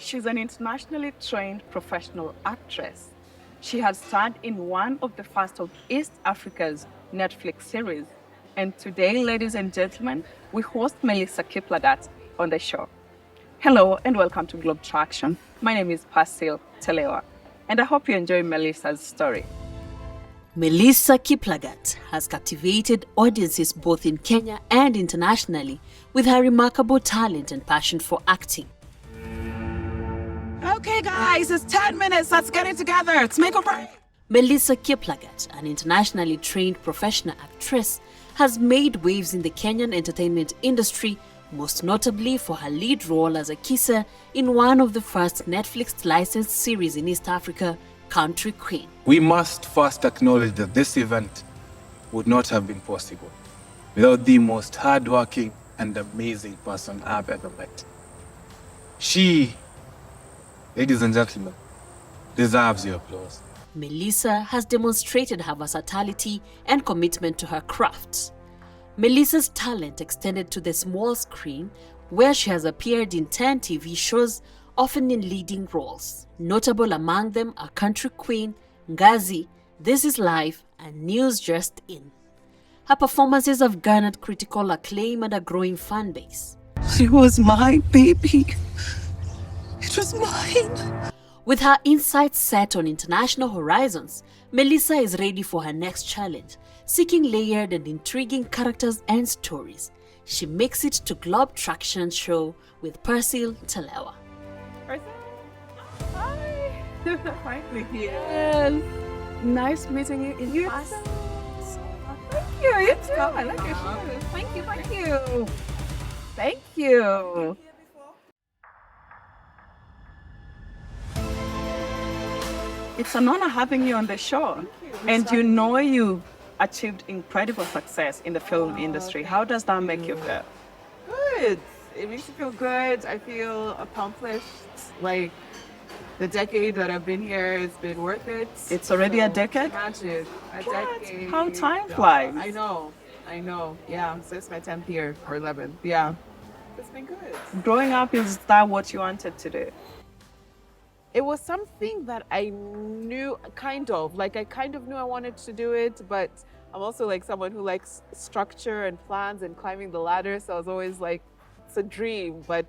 She's an internationally trained professional actress. She has starred in one of the first of East Africa's Netflix series. And today, ladies and gentlemen, we host Melissa Kiplagat on the show. Hello and welcome to Globe Traction. My name is Pasil Telewa, and I hope you enjoy Melissa's story. Melissa Kiplagat has captivated audiences both in Kenya and internationally with her remarkable talent and passion for acting. Okay, guys, it's 10 minutes. Let's get it together. Let's make a break. Melissa Kiplagat, an internationally trained professional actress, has made waves in the Kenyan entertainment industry, most notably for her lead role as Akisa in one of the first Netflix licensed series in East Africa, Country Queen. We must first acknowledge that this event would not have been possible without the most hardworking and amazing person I've ever met. She, ladies and gentlemen, deserves your applause. Melissa has demonstrated her versatility and commitment to her craft. Melissa's talent extended to the small screen, where she has appeared in 10 TV shows, often in leading roles. Notable among them are Country Queen, Ngazi, This Is Life, and News Just In. Her performances have garnered critical acclaim and a growing fan base. It was my baby. It was mine. With her insights set on international horizons, Melissa is ready for her next challenge, seeking layered and intriguing characters and stories. She makes it to Globe Traction show with Persil Telewa. Hi. Finally here. Yes. Nice meeting you in person. Thank you. You too. I like your shoes. Thank you. Thank you. Thank you. It's an honor having you on the show. And you know you achieved incredible success in the film industry. How does that make you feel? Good. It makes me feel good. I feel accomplished. Like the decade that I've been here has been worth it. It's already a decade? Imagine a decade. How time flies. I know. Yeah. So it's my 10th year or 11th. Yeah. It's been good. Growing up, is that what you wanted to do? It was something that I knew kind of knew I wanted to do it, but I'm also like someone who likes structure and plans and climbing the ladder. So I was always like, it's a dream, but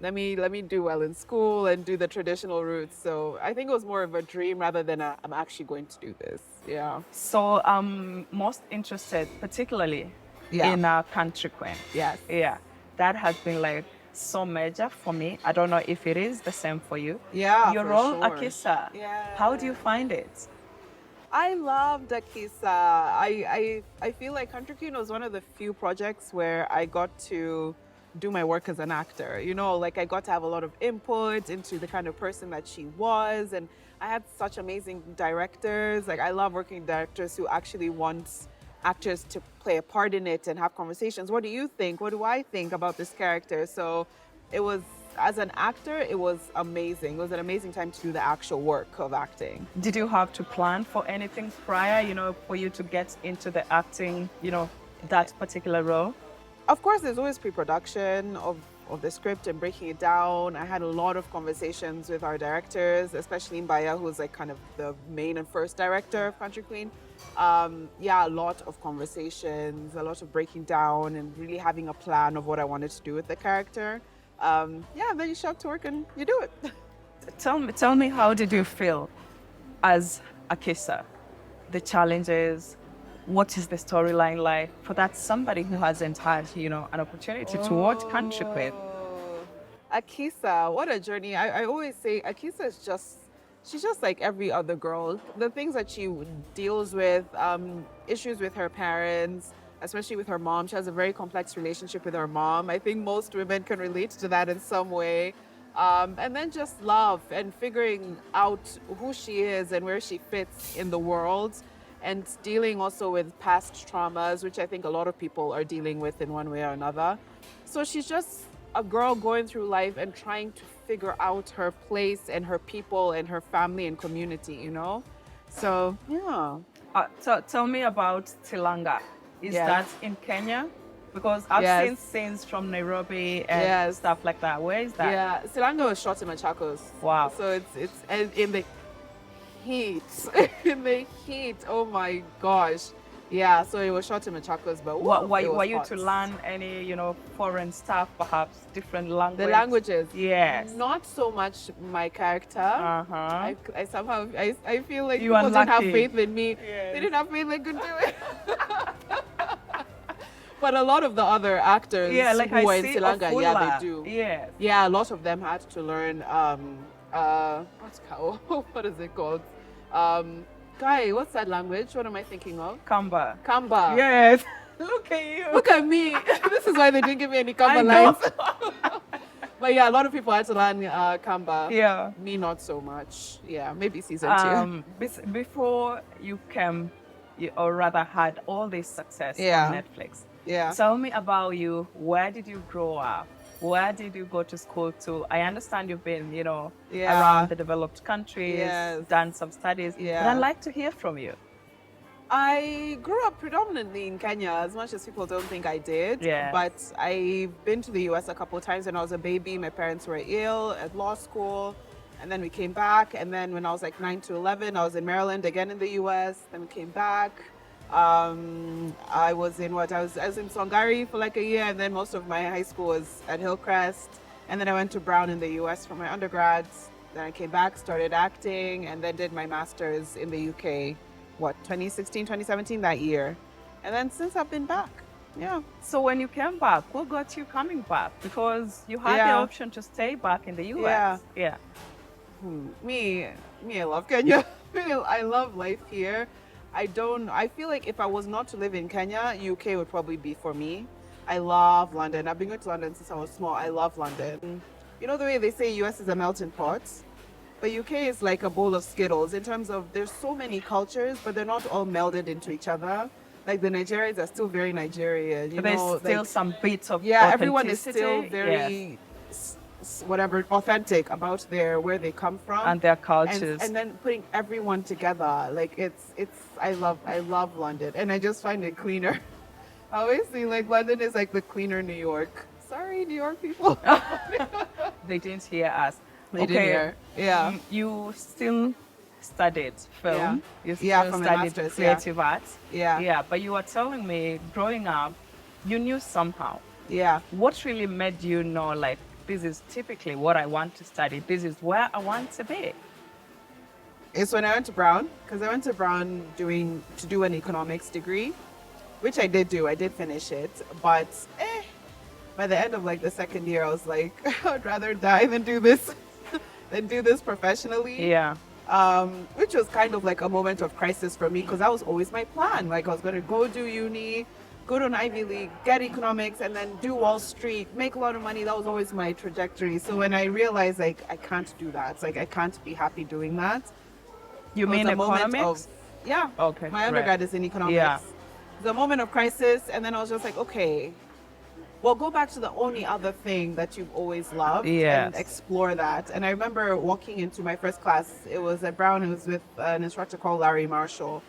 let me do well in school and do the traditional route. So I think it was more of a dream rather than I'm actually going to do this. Yeah. So I'm most interested, particularly in Country Queen. Yes. Yeah. That has been like so major for me. I don't know if it is the same for you. Yeah. Your for role, sure. Akisa. Yeah. How do you find it? I loved Akisa. I feel like Country Queen was one of the few projects where I got to do my work as an actor. You know, like I got to have a lot of input into the kind of person that she was, and I had such amazing directors. Like I love working with directors who actually want actors to play a part in it and have conversations. What do you think? What do I think about this character? So it was, as an actor, it was amazing. It was an amazing time to do the actual work of acting. Did you have to plan for anything prior, for you to get into the acting, that particular role? Of course, there's always pre-production of the script and breaking it down. I had a lot of conversations with our directors, especially Mbaya, who's like kind of the main and first director of Country Queen. A lot of conversations, a lot of breaking down and really having a plan of what I wanted to do with the character. And then you show up to work and you do it. Tell me, how did you feel as Akisa? The challenges, what is the storyline like for that somebody who hasn't had, an opportunity to watch Country Queen? Akisa, what a journey. I always say Akisa is she's just like every other girl. The things that she deals with, issues with her parents, especially with her mom. She has a very complex relationship with her mom. I think most women can relate to that in some way. And then just love and figuring out who she is and where she fits in the world, and dealing also with past traumas, which I think a lot of people are dealing with in one way or another. So she's just a girl going through life and trying to figure out her place and her people and her family and community, So, yeah. So tell me about Tilanga. Is that in Kenya? Because I've Yes. seen scenes from Nairobi and Yes. stuff like that. Where is that? Yeah, Silanga was shot in Machakos. Wow. So it's and in the heat, in the heat. Oh my gosh. Yeah, so it was shot in Machakos, but woo, it was Were you hot. to learn any, foreign stuff, perhaps different language? The languages? Yes. Not so much my character. Uh-huh. I somehow I feel like You people didn't have unlucky. faith in me. Yes. They didn't have faith I could do it. But a lot of the other actors Yeah, like who I were in see Silanga, yeah, Ofula. they do. Yes. Yeah, a lot of them had to learn what's cow? What is it called? Guy, what's that language? What am I thinking of? Kamba. Kamba. Yes. Look at you. Look at me. This is why they didn't give me any I Kamba know. lines. But yeah, a lot of people had to learn Kamba. Yeah. Me not so much. Yeah, maybe season two. Before you came, or rather had all this success Yeah. on Netflix, Yeah. tell me about you. Where did you grow up? Where did you go to school to? I understand you've been, Yeah. around the developed countries, Yes. done some studies. Yeah. But I'd like to hear from you. I grew up predominantly in Kenya, as much as people don't think I did. Yes. But I've been to the US a couple of times when I was a baby. My parents were ill at law school. And then we came back. And then when I was like 9 to 11, I was in Maryland again in the US. Then we came back. I was in Songari for like a year. And then most of my high school was at Hillcrest. And then I went to Brown in the US for my undergrads. Then I came back, started acting, and then did my master's in the UK. 2016, 2017, that year. And then since I've been back. Yeah. So when you came back, what got you coming back? Because you had the Yeah. option to stay back in the US. Yeah. Me, I love Kenya. I love life here. I feel like if I was not to live in Kenya, UK would probably be for me. I love London. I've been going to London since I was small. I love London. You know the way they say US is a melting pot? But UK is like a bowl of Skittles in terms of there's so many cultures, but they're not all melded into each other. Like the Nigerians are still very Nigerian. But there's still like, some bits of everyone is still authenticity. very authentic about where they come from And their cultures. and then putting everyone together. Like I love London, and I just find it cleaner. I always say like London is like the cleaner New York. Sorry, New York people. They didn't hear us. They didn't hear. Yeah. You still studied film. Yeah. You still Yeah, from my studied master's, creative arts. Yeah. Yeah, but you were telling me growing up, you knew somehow. Yeah. What really made you know, like, this is typically what I want to study. This is where I want to be. It's when I went to Brown, because I went to Brown to do an economics degree, which I did do. I did finish it, but by the end of like the second year, I was like, I'd rather die than do this, professionally. Yeah. Which was kind of like a moment of crisis for me, because that was always my plan. Like I was going to go do uni, go to an Ivy League, get economics, and then do Wall Street, make a lot of money. That was always my trajectory. So when I realized like I can't do that, it's like I can't be happy doing that. You It was mean a moment economics? yeah. Okay, My right. undergrad is in economics. Yeah. The moment of crisis, and then I was just like, okay, well, go back to the only other thing that you've always loved Yes. and explore that. And I remember walking into my first class. It was at Brown. It was with an instructor called Larry Marshall.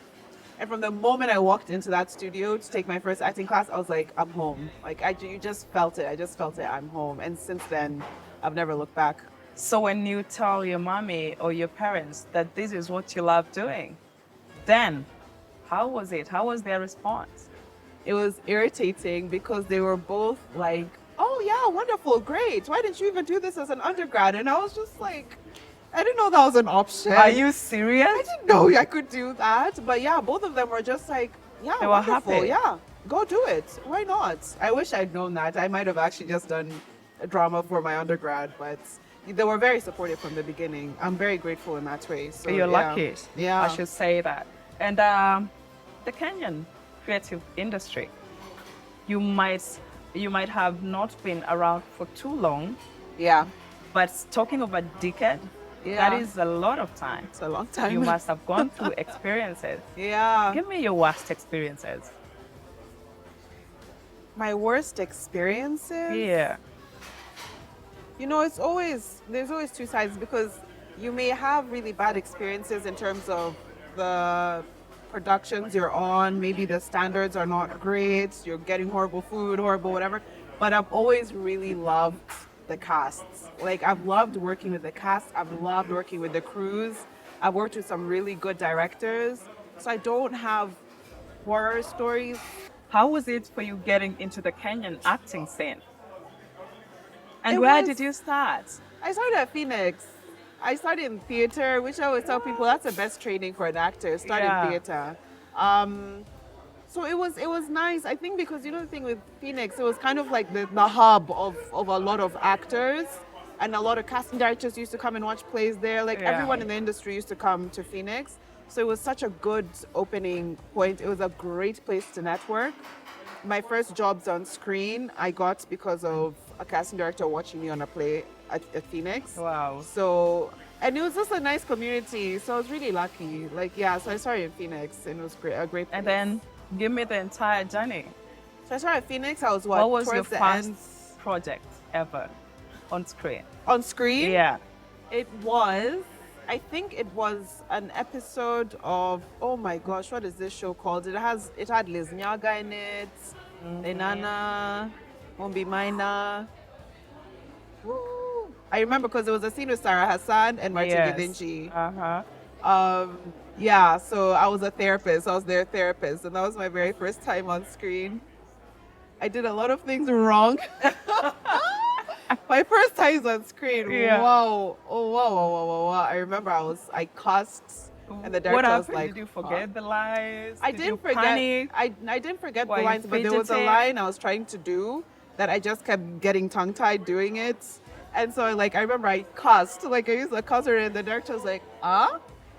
And from the moment I walked into that studio to take my first acting class, I was like, I'm home. Like you just felt it. I just felt it. I'm home. And since then, I've never looked back. So when you tell your mommy or your parents that this is what you love doing, then how was it? How was their response? It was irritating because they were both like, oh yeah, wonderful, great. Why didn't you even do this as an undergrad? And I was just like, I didn't know that was an option. Are you serious? I didn't know I could do that. But yeah, both of them were just like, yeah, They were wonderful. happy. Yeah, go do it. Why not? I wish I'd known that. I might have actually just done a drama for my undergrad, but they were very supportive from the beginning. I'm very grateful in that way. So You're yeah. lucky. Yeah. I should say that. And the Kenyan creative industry, you might have not been around for too long, Yeah. but talking of a decade, Yeah. that is a lot of time. It's a long time. You must have gone through experiences. Yeah. Give me your worst experiences. My worst experiences? Yeah. You know, there's always two sides, because you may have really bad experiences in terms of the productions you're on, maybe the standards are not great, you're getting horrible food, horrible whatever. But I've always really loved the casts. Like, I've loved working with the cast, I've loved working with the crews. I've worked with some really good directors. So I don't have horror stories. How was it for you getting into the Kenyan acting scene? And It where was- did you start? I started at Phoenix. I started in theater, which I always tell people that's the best training for an actor. Start Yeah. in theater. So it was nice. I think because the thing with Phoenix, it was kind of like the hub of a lot of actors, and a lot of casting directors used to come and watch plays there. Like Yeah. everyone in the industry used to come to Phoenix. So it was such a good opening point. It was a great place to network. My first jobs on screen I got because of a casting director watching me on a play at Phoenix. Wow. So, and it was just a nice community. So I was really lucky. Like, yeah, so I started in Phoenix and it was great, a great place. And then give me the entire journey. So I started at Phoenix. I was What was your towards the first end project ever on screen? on screen. Yeah. It was, I think it was an episode of, oh my gosh, what is this show called? It had Liz Nyaga in it, Enana, Mombi Maina. Woo. I remember because there was a scene with Sarah Hassan and Martin Yes. Gidinchi. Uh-huh. Yeah, so I was a therapist. I was their therapist, and that was my very first time on screen. I did a lot of things wrong. My first time on screen. Yeah. Wow. Oh, wow, wow, wow, wow, wow. I remember I cussed, and the What director was happened? like, Did you forget the lines? I Did you didn't forget. panic? I didn't forget Were the you lines, but there was a fidgeting? line I was trying to do that I just kept getting tongue tied doing it, and so I remember I cussed, I used a cusser, and the director was like, "Huh?"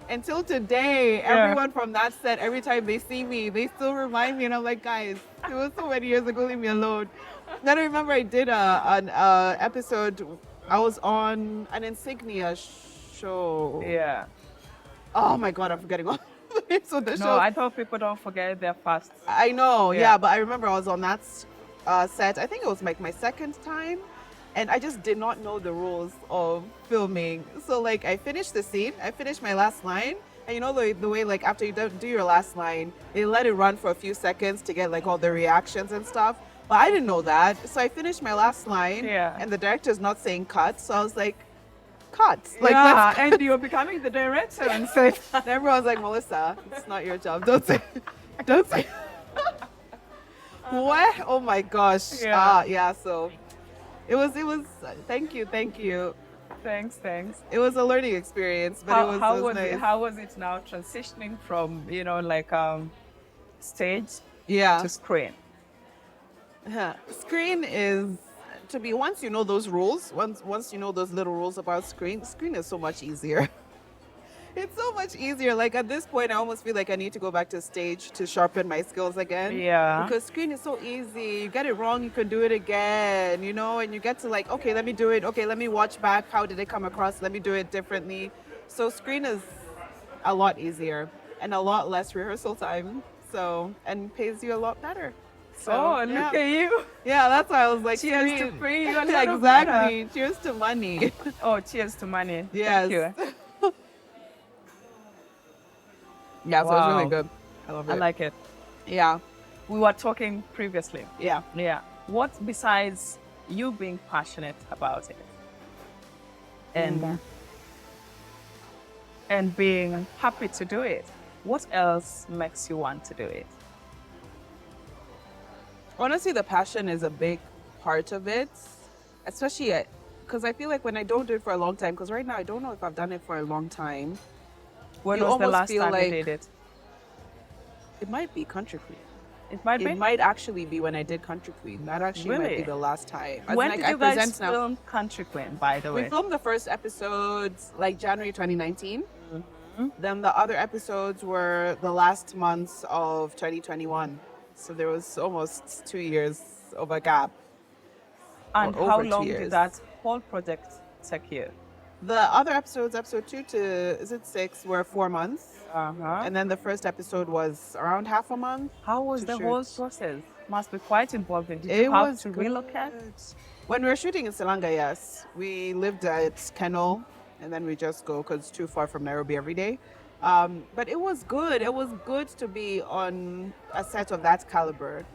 Until today, everyone from that set, every time they see me, they still remind me, and I'm like, guys, it was so many years ago, leave me alone. Then I remember I did an episode. I was on an Insignia show. Yeah. Oh my God, I'm forgetting all the names of the No, show. I thought people don't forget their first. I know, Yeah. yeah, but I remember I was on that set. I think it was like my second time, and I just did not know the rules of filming. So I finished the scene, I finished my last line, and the way after you do your last line, they let it run for a few seconds to get all the reactions and stuff. But I didn't know that, so I finished my last line, Yeah. and the director's not saying cut, so I was like, cut. Yeah, let's and you're becoming the director and say, and everyone's like, Melissa, it's not your job. Don't say. Don't say. What? Oh my gosh. Yeah. Yeah. So it was. Thank you. thanks. It was a learning experience, but it was nice. How was it now transitioning from stage Yeah. to screen? Screen is once you know those rules, once you know those little rules about screen is so much easier. It's so much easier. At this point, I almost feel like I need to go back to stage to sharpen my skills again. Yeah. Because screen is so easy. You get it wrong, you can do it again, and you get to okay, let me do it. Okay, let me watch back. How did it come across? Let me do it differently. So screen is a lot easier and a lot less rehearsal time. So, and pays you a lot better. So, Oh, look at you. yeah, that's why I was like, Cheers to screen. free. Exactly. Cheers to money. Oh, cheers to money. Yes. Thank you. Yeah, so it was Wow. really good. I love it. I like it. Yeah. We were talking previously. Yeah. Yeah. What besides you being passionate about it and being happy to do it, what else makes you want to do it? Honestly, the passion is a big part of it, especially because I feel like when I don't do it for a long time, because right now I don't know if I've done it for a long time. When You was the almost last feel time you like- did it? It might be Country Queen. It might be. It might actually be when I did Country Queen. That actually might Really? be the last time. As When in, did I you guys present now. film Country Queen, by the We way? filmed the first episodes January 2019. Mm-hmm. Then the other episodes were the last months of 2021. So there was almost 2 years of a gap. And or how over 2 long years. did that whole project take you? The other episodes, episode 2 to 6, were 4 months. Uh-huh. And then the first episode was around half a month. How was to the shoot. whole process? Must be quite involving. Did It you have was to good. relocate? When we were shooting in Selanga, yes, we lived at Kennel and then we just go because it's too far from Nairobi every day. But it was good. It was good to be on a set of that caliber.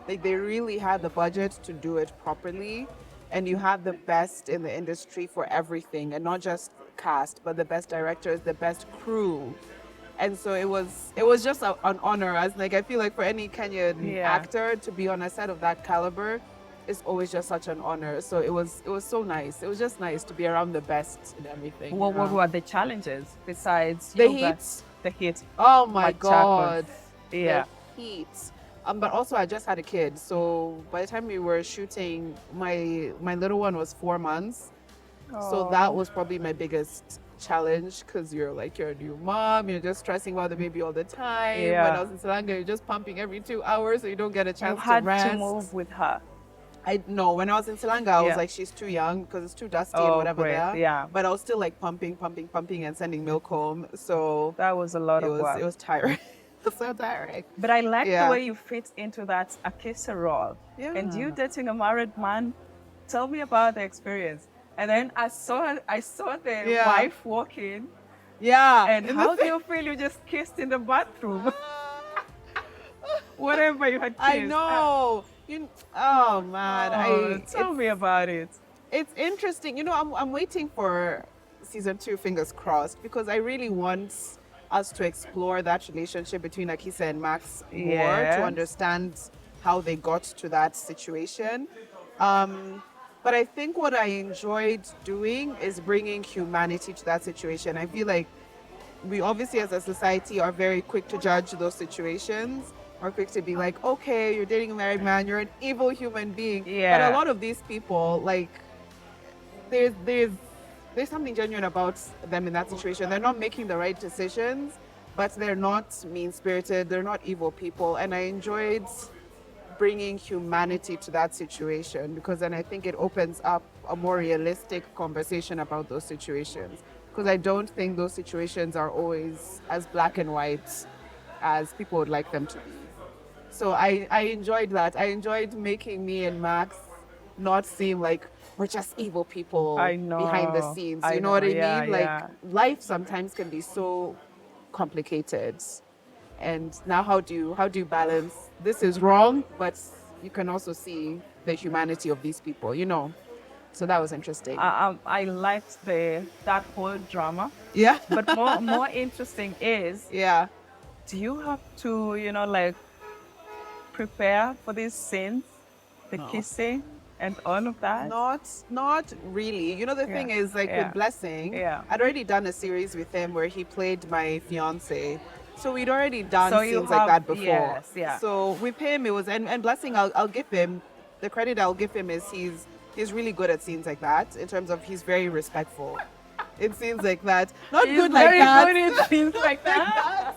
Like they really had the budget to do it properly, and you had the best in the industry for everything, and not just cast, but the best directors, the best crew. And so it was just an honor. As like I feel like for any Kenyan Yeah. actor to be on a set of that caliber is always just such an honor. So it was so nice. It was just nice to be around the best in everything. What were the challenges besides The you know, heat. The heat. Oh my Like god. Chakos. Yeah. The heat. But also I just had a kid. So by the time we were shooting, my little one was 4 months. So that was probably my biggest challenge because you're a new mom, you're just stressing about the baby all the time. Yeah. When I was in Sri Lanka, you're just pumping every 2 hours so you don't get a You chance had to rest. to move with her. When I was in Sri Lanka, I was Yeah. like, she's too young because it's too dusty Oh, and whatever great. there. Yeah. But I was still like pumping and sending milk home. So That was a lot it of was work. it was tiring. It was so tiring. But I like Yeah. the way you fit into that Akisa role. And you Yeah. dating a married man, tell me about the experience. And then I saw the Yeah. wife walking. Yeah. And In how the do you feel you just kissed in the bathroom? Whatever you had kissed. I know. Oh man, Tell me about it. it's interesting. I'm waiting for season 2, fingers crossed, because I really want us to explore that relationship between Akisa and Max more Yes. to understand how they got to that situation. But I think what I enjoyed doing is bringing humanity to that situation. I feel like we obviously as a society are very quick to judge those situations. We're quick to be like, okay, you're dating a married man, you're an evil human being. Yeah. But a lot of these people, like, there's something genuine about them in that situation. They're not making the right decisions, but they're not mean-spirited. They're not evil people. And I enjoyed bringing humanity to that situation because then I think it opens up a more realistic conversation about those situations. Because I don't think those situations are always as black and white as people would like them to be. So I enjoyed that. I enjoyed making me and Max not seem like we're just evil people I know. behind the scenes. I You know know, what I yeah, mean? Like yeah. life sometimes can be so complicated. And now how do you balance this is wrong, but you can also see the humanity of these people, So that was interesting. I liked that whole drama. Yeah. But more interesting is, Yeah. do you have to, prepare for these scenes, the No. kissing and all of that? Not really. The thing is, like Yeah. with Blessing, Yeah. I'd already done a series with him where he played my fiance. So we'd already done So you scenes like have- that before. yes, yeah. So with him, it was and Blessing, I'll give him the credit. I'll give him is he's really good at scenes like that in terms of he's very respectful. It seems like that. Not He's good like very that. good in scenes like that.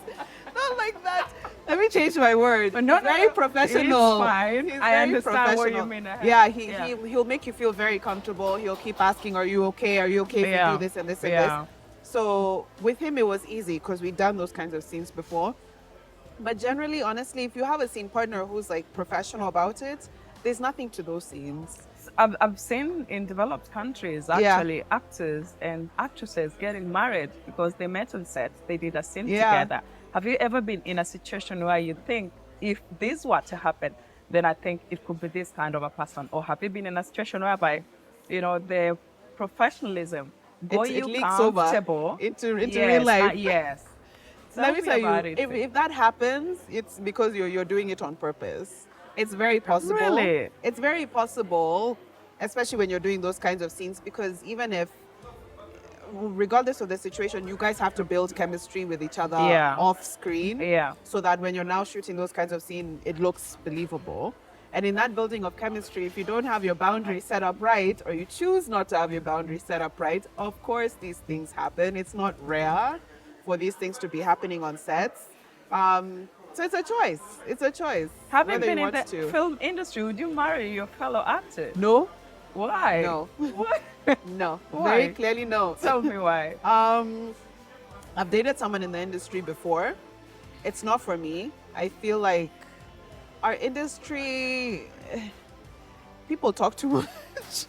Not like that. Let me change my word. But no, He's very professional. It's fine. He's I very understand what you professional. mean. Yeah, Yeah. he'll make you feel very comfortable. He'll keep asking, "Are you okay? Are you okay if Yeah. you do this and this and Yeah. this?" So with him, it was easy because we'd done those kinds of scenes before. But generally, honestly, if you have a scene partner who's like professional about it, there's nothing to those scenes. I've seen in developed countries actually actors and actresses getting married because they met on set. They did a scene Yeah. together. Have you ever been in a situation where you think if this were to happen, then I think it could be this kind of a person? Or have you been in a situation whereby, the professionalism got It you leaks over comfortable into Yes, real life. yes. Let me tell you, about it. if that happens, it's because you're doing it on purpose. It's very possible. Really? It's very possible, especially when you're doing those kinds of scenes, because even if, regardless of the situation, you guys have to build chemistry with each other Yeah. off screen. Yeah. So that when you're now shooting those kinds of scenes, it looks believable. And in that building of chemistry, if you don't have your boundaries set up right, or you choose not to have your boundaries set up right, of course these things happen. It's not rare for these things to be happening on sets. So it's a choice. It's a choice. Having whether been you in the want to. film industry, would you marry your fellow actor? No, Why? No. What? no, Why? very clearly no. Tell me why. I've dated someone in the industry before. It's not for me. I feel like our industry, people talk too much.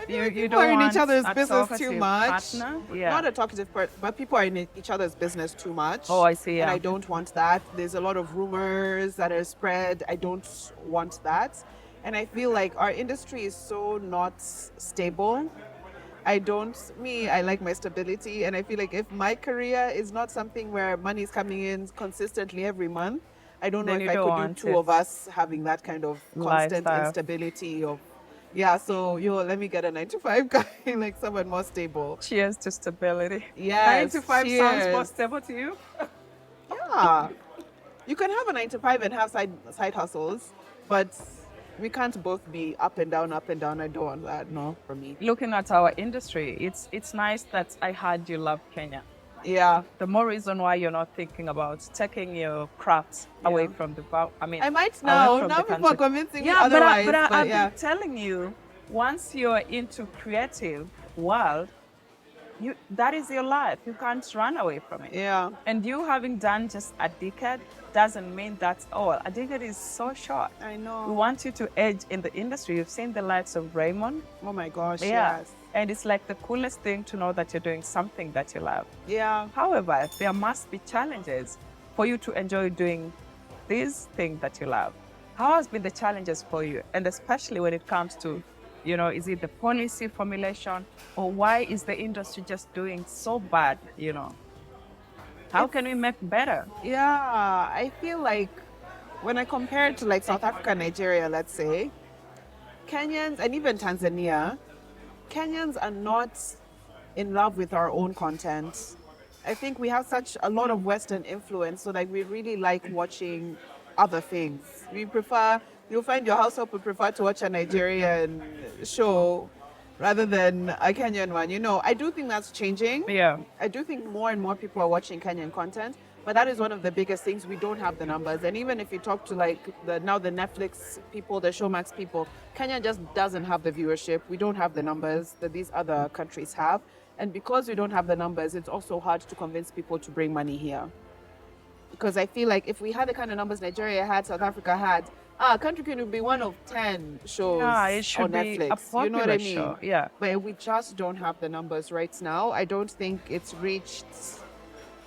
I You People don't are in want each other's a business too talkative much. partner? Yeah. Not a talkative part, but people are in each other's business too much. Oh, I see, And yeah. I don't want that. There's a lot of rumors that are spread. I don't want that. And I feel like our industry is so not stable. I like my stability. And I feel like if my career is not something where money is coming in consistently every month, I don't know Then if you I don't could do want two it. of us having that kind of constant Lifestyle. instability of, yeah, so let me get a 9 to 5 guy, like someone more stable. Cheers to stability. Yes, 9 to 5 sounds more cheers. stable to you? Yeah. You can have a 9 to 5 and have side hustles, but we can't both be up and down, up and down. I don't want that, no, for me. Looking at our industry, it's nice that I heard you love Kenya. Yeah. The more reason why you're not thinking about taking your crafts away Yeah. from the I might away now. from Now the people country. are convincing me Yeah, otherwise. I've yeah. been telling you, once you're into creative world, that is your life. You can't run away from it. Yeah. And you having done just a decade doesn't mean that's all. A decade is so short. I know. We want you to age in the industry. You've seen the likes of Raymond. Oh my gosh. Yeah. Yes. And it's like the coolest thing to know that you're doing something that you love. Yeah. However, there must be challenges for you to enjoy doing this thing that you love. How has been the challenges for you? And especially when it comes to, is it the policy formulation, or why is the industry just doing so bad, How can we make better? Yeah. I feel like when I compare it to like South Africa, Nigeria, let's say, Kenyans and even Tanzania, Kenyans are not in love with our own content. I think we have such a lot of Western influence, so like we really like watching other things. You'll find your household would prefer to watch a Nigerian show rather than a Kenyan one. I do think that's changing. Yeah. I do think more and more people are watching Kenyan content, but that is one of the biggest things. We don't have the numbers. And even if you talk to like the Netflix people, the Showmax people, Kenya just doesn't have the viewership. We don't have the numbers that these other countries have. And because we don't have the numbers, it's also hard to convince people to bring money here. Because I feel like if we had the kind of numbers Nigeria had, South Africa had, Country Queen would be one of 10 shows It should on be Netflix. a popular You know what I mean? show. Yeah. But we just don't have the numbers right now. I don't think it's reached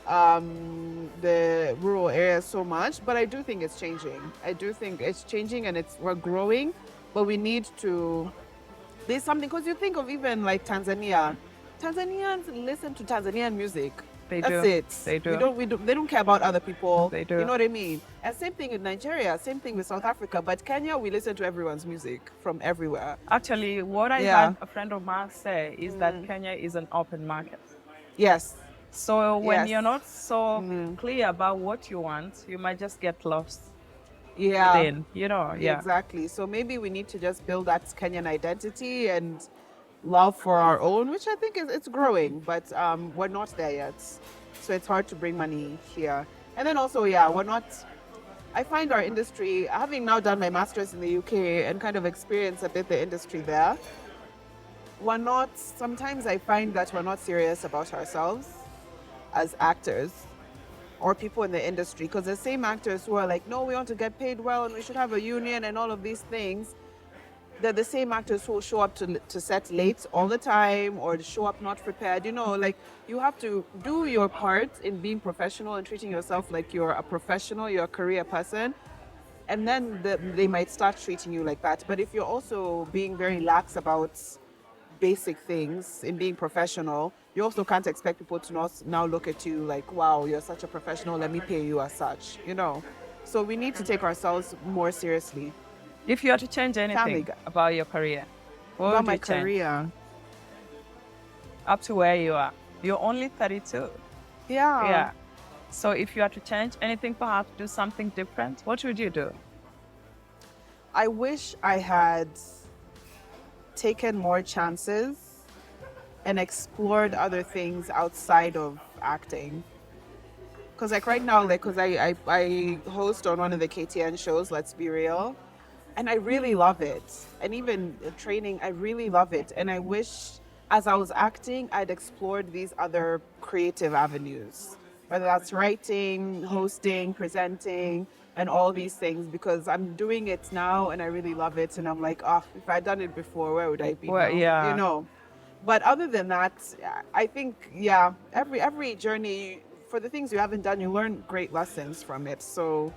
the rural areas so much, but I do think it's changing. I do think it's changing, and we're growing, but we need to. There's something, because you think of even like Tanzania. Tanzanians listen to Tanzanian music. That's do. it. They do. They don't care about other people. They do. You know what I mean? And same thing in Nigeria, same thing with South Africa. But Kenya, we listen to everyone's music from everywhere. Actually, what I Yeah. heard a friend of mine say is that Kenya is an open market. Yes. So when Yes. you're not so clear about what you want, you might just get lost. Yeah. Then, yeah. Exactly. So maybe we need to just build that Kenyan identity and love for our own, which I think it's growing, but we're not there yet. So it's hard to bring money here. And then also, I find our industry, having now done my master's in the UK and kind of experienced a bit the industry there, sometimes I find that we're not serious about ourselves as actors or people in the industry, because the same actors who are like, no, we want to get paid well and we should have a union and all of these things, they're the same actors who show up to set late all the time or show up not prepared. Like you have to do your part in being professional and treating yourself like you're a professional, you're a career person, and then they might start treating you like that. But if you're also being very lax about basic things in being professional, you also can't expect people to not now look at you like, wow, you're such a professional, let me pay you as such, So we need to take ourselves more seriously. If you had to change anything about your career, what About would my you change? career. Up to where you are. You're only 32. Yeah. Yeah. So if you had to change anything, perhaps do something different, what would you do? I wish I had taken more chances and explored other things outside of acting. Because like right now, because I host on one of the KTN shows, Let's Be Real, and I really love it. And even training, I really love it. And I wish as I was acting, I'd explored these other creative avenues. whether that's writing, hosting, presenting, and all these things, because I'm doing it now and I really love it. And I'm like, oh, if I'd done it before, where would I be Well, now? yeah. You know. But other than that, I think, yeah, every journey, for the things you haven't done, you learn great lessons from it. So,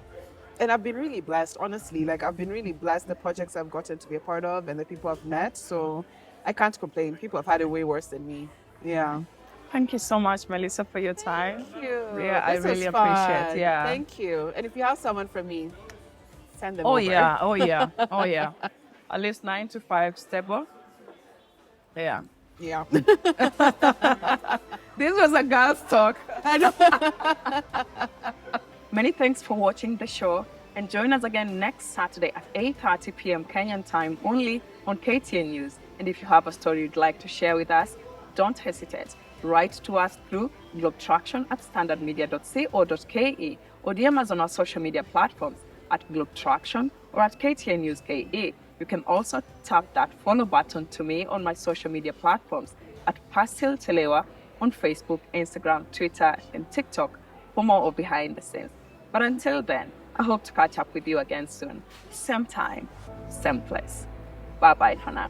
and I've been really blessed, honestly. Like, I've been really blessed, the projects I've gotten to be a part of and the people I've met. So I can't complain. People have had it way worse than me. Yeah. Thank you so much, Melissa, for your time. Thank you. Yeah, I This was really appreciate. fun. Yeah. Thank you. And if you have someone from me, send them Oh over. yeah. Oh yeah. Oh yeah. At least 9 to 5 stable. Yeah. Yeah. This was a girl's talk. I know. Many thanks for watching the show, and join us again next Saturday at 8:30 p.m. Kenyan time only on KTN News. And if you have a story you'd like to share with us, don't hesitate. Write to us through globetraction@standardmedia.co.ke or DM us on our social media platforms at globetraction or at KTN News KE. You can also tap that follow button to me on my social media platforms at Pastel Telewa on Facebook, Instagram, Twitter, and TikTok for more of behind the scenes. But until then, I hope to catch up with you again soon. Same time, same place. Bye-bye for now.